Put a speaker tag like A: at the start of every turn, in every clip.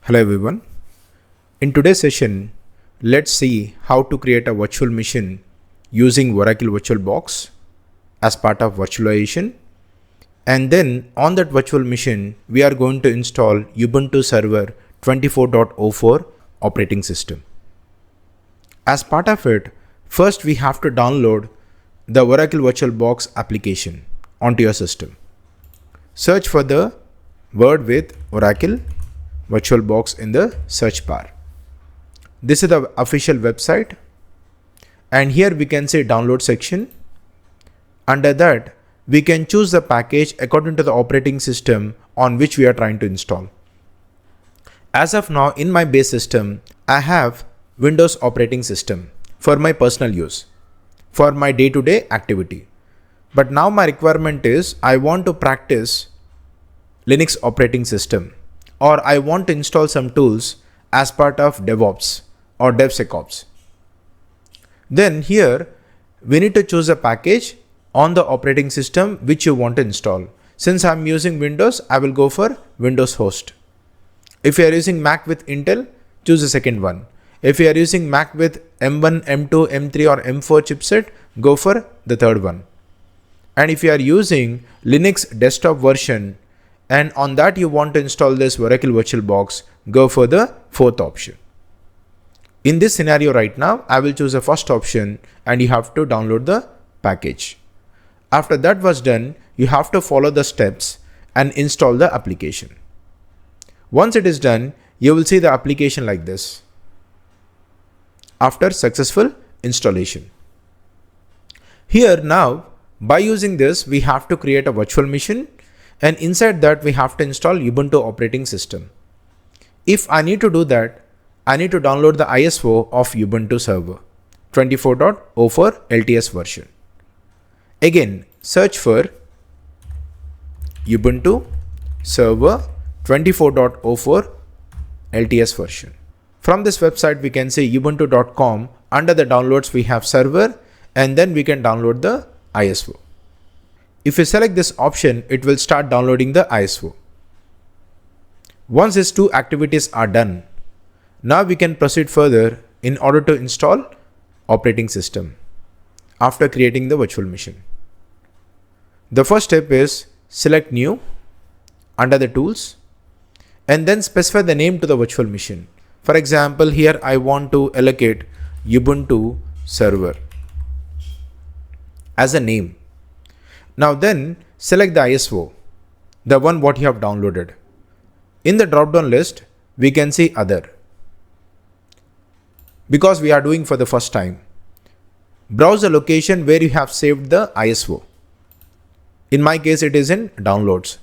A: Hello everyone. In today's session, let's see how to create a virtual machine using Oracle VirtualBox as part of virtualization. And then on that virtual machine, we are going to install Ubuntu Server 24.04 operating system. As part of it, first we have to download the Oracle VirtualBox application onto your system. Search for the word with Oracle VirtualBox in the search bar. This is the official website, and here we can say download section. Under that, we can choose the package according to the operating system on which we are trying to install. As of now, in my base system, I have Windows operating system for my personal use, for my day-to-day activity. But now my requirement is I want to practice Linux operating system, or I want to install some tools as part of DevOps or DevSecOps. Then here we need to choose a package on the operating system which you want to install. Since I'm using Windows, I will go for Windows host. If you are using Mac with Intel, choose the second one. If you are using Mac with M1, M2, M3 or M4 chipset, go for the third one. And if you are using Linux desktop version, and on that you want to install this Oracle VirtualBox, go for the fourth option. In this scenario right now, I will choose the first option and you have to download the package. After that was done, you have to follow the steps and install the application. Once it is done, you will see the application like this after successful installation. Here now, by using this, we have to create a virtual machine, and inside that we have to install Ubuntu operating system. If I need to do that, I need to download the ISO of Ubuntu Server 24.04 LTS version. Again, search for Ubuntu Server 24.04 LTS version. From this website, we can say ubuntu.com. Under the downloads, we have server, and then we can download the ISO. If you select this option, it will start downloading the ISO. Once these two activities are done, now we can proceed further in order to install operating system after creating the virtual machine. The first step is select new under the tools and then specify the name to the virtual machine. For example, here I want to allocate Ubuntu Server as a name. Now then select the ISO, the one what you have downloaded. In the drop down list, we can see other. Because we are doing for the first time, browse the location where you have saved the ISO. In my case, it is in downloads.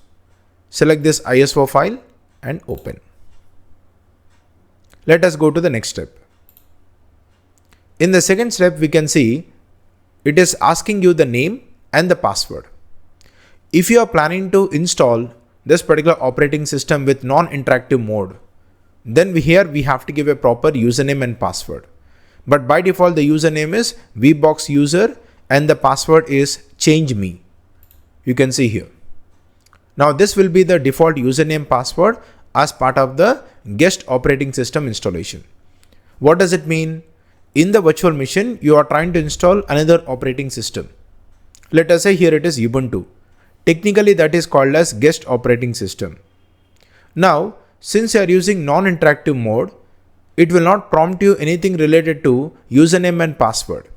A: Select this ISO file and open. Let us go to the next step. In the second step, we can see it is asking you the name and the password. If you are planning to install this particular operating system with non-interactive mode, then here we have to give a proper username and password. But by default, the username is vbox user and the password is change me. You can see here. Now this will be the default username password as part of the guest operating system installation. What does it mean? In the virtual machine, you are trying to install another operating system. Let us say here it is Ubuntu. Technically that is called as guest operating system. Now, since you are using non-interactive mode, it will not prompt you anything related to username and password.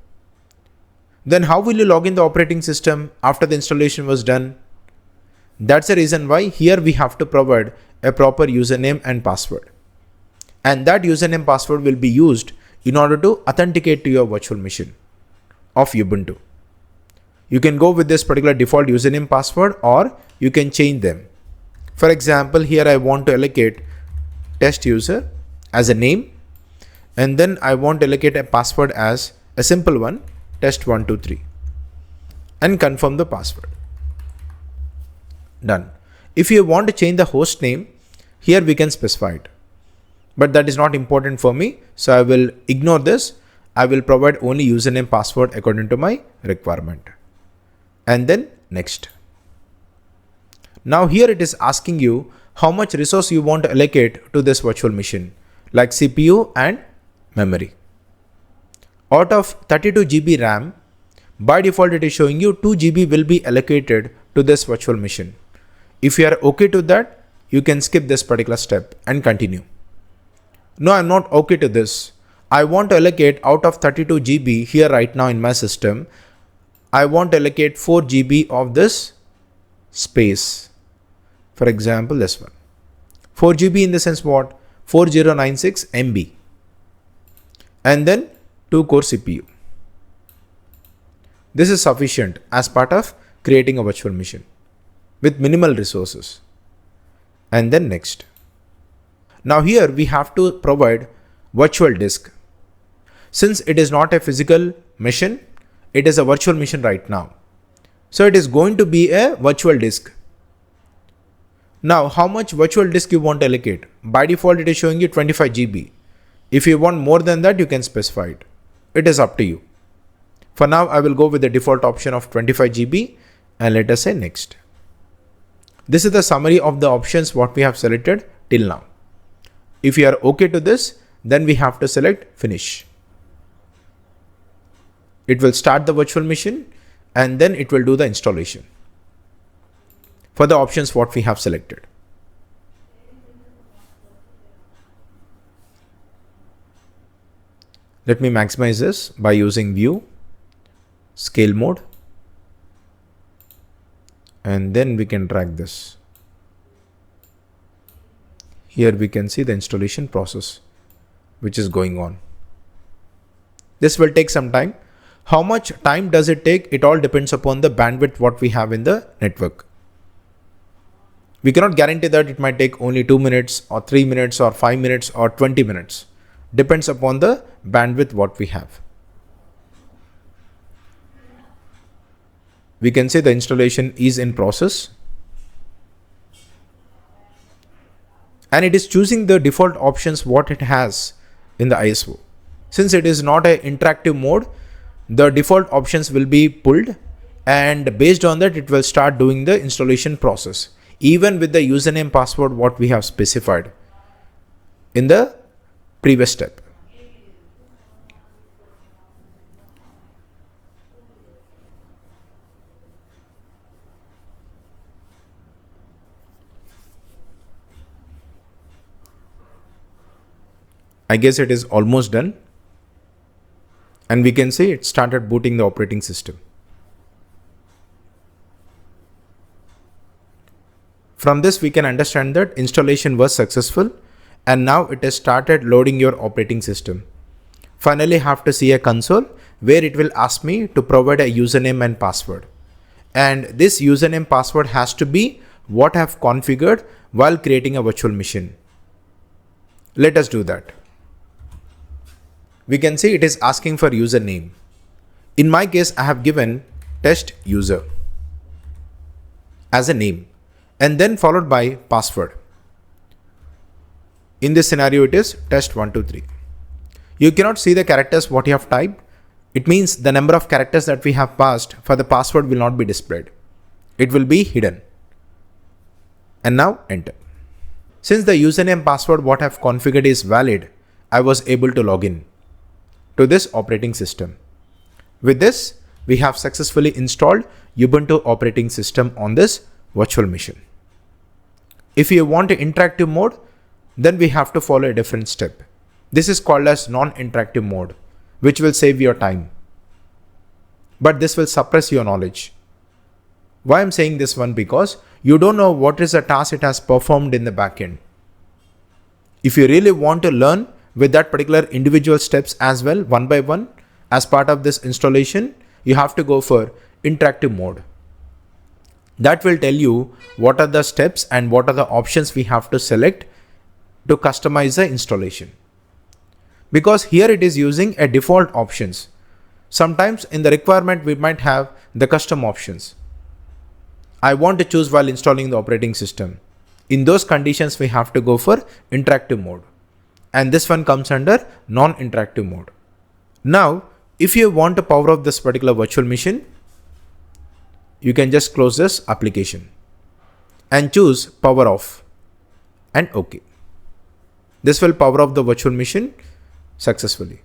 A: Then how will you log in the operating system after the installation was done? That's the reason why here we have to provide a proper username and password. And that username password will be used in order to authenticate to your virtual machine of Ubuntu. You can go with this particular default username password or you can change them. For example, here I want to allocate test user as a name, and then I want to allocate a password as a simple one, test123, and confirm the password. Done. If you want to change the host name, here we can specify it. But that is not important for me, so I will ignore this. I will provide only username password according to my requirement. And then next. Now here it is asking you how much resource you want to allocate to this virtual machine, like CPU and memory. Out of 32 GB RAM, by default it is showing you 2 GB will be allocated to this virtual machine. If you are okay to that, you can skip this particular step and continue. No, I'm not okay to this. I want to allocate out of 32 GB here right now in my system, I want to allocate 4 GB of this space. For example, this one. 4 GB in the sense what? 4096 MB. And then 2 core CPU. This is sufficient as part of creating a virtual machine with minimal resources. And then next. Now here we have to provide virtual disk. Since it is not a physical machine, it is a virtual machine right now. So it is going to be a virtual disk. Now how much virtual disk you want to allocate? By default it is showing you 25 GB. If you want more than that, you can specify it. It is up to you. For now I will go with the default option of 25 GB and let us say next. This is the summary of the options what we have selected till now. If you are okay to this, then we have to select finish. It will start the virtual machine and then it will do the installation for the options what we have selected. Let me maximize this by using view, scale mode, and then we can drag this. Here we can see the installation process which is going on. This will take some time. How much time does it take? It all depends upon the bandwidth what we have in the network. We cannot guarantee that it might take only 2 minutes or 3 minutes or 5 minutes or 20 minutes. Depends upon the bandwidth what we have. We can say the installation is in process. And it is choosing the default options what it has in the ISO. Since it is not an interactive mode, the default options will be pulled and based on that it will start doing the installation process, even with the username password what we have specified in the previous step. I guess it is almost done. And we can say it started booting the operating system. From this we can understand that installation was successful and now it has started loading your operating system. Finally have to see a console where it will ask me to provide a username and password. And this username password has to be what I have configured while creating a virtual machine. Let us do that. We can see it is asking for username. In my case, I have given test user as a name and then followed by password. In this scenario, it is test123. You cannot see the characters what you have typed. It means the number of characters that we have passed for the password will not be displayed. It will be hidden. And now enter. Since the username password what I have configured is valid, I was able to log in to this operating system. With this, we have successfully installed Ubuntu operating system on this virtual machine. If you want an interactive mode, then we have to follow a different step. This is called as non-interactive mode, which will save your time. But this will suppress your knowledge. Why I'm saying this one? Because you don't know what is the task it has performed in the backend. If you really want to learn with that particular individual steps as well, one by one, as part of this installation, you have to go for interactive mode. That will tell you what are the steps and what are the options we have to select to customize the installation. Because here it is using a default options. Sometimes in the requirement we might have the custom options. I want to choose while installing the operating system. In those conditions we have to go for interactive mode. And this one comes under non-interactive mode. Now, if you want to power off this particular virtual machine, you can just close this application and choose power off. and OK. This will power off the virtual machine successfully.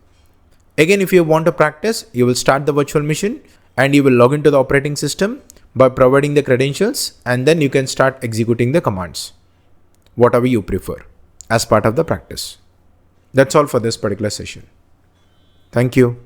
A: Again, if you want to practice, you will start the virtual machine and you will log into the operating system by providing the credentials, and then you can start executing the commands, whatever you prefer, as part of the practice. That's all for this particular session. Thank you.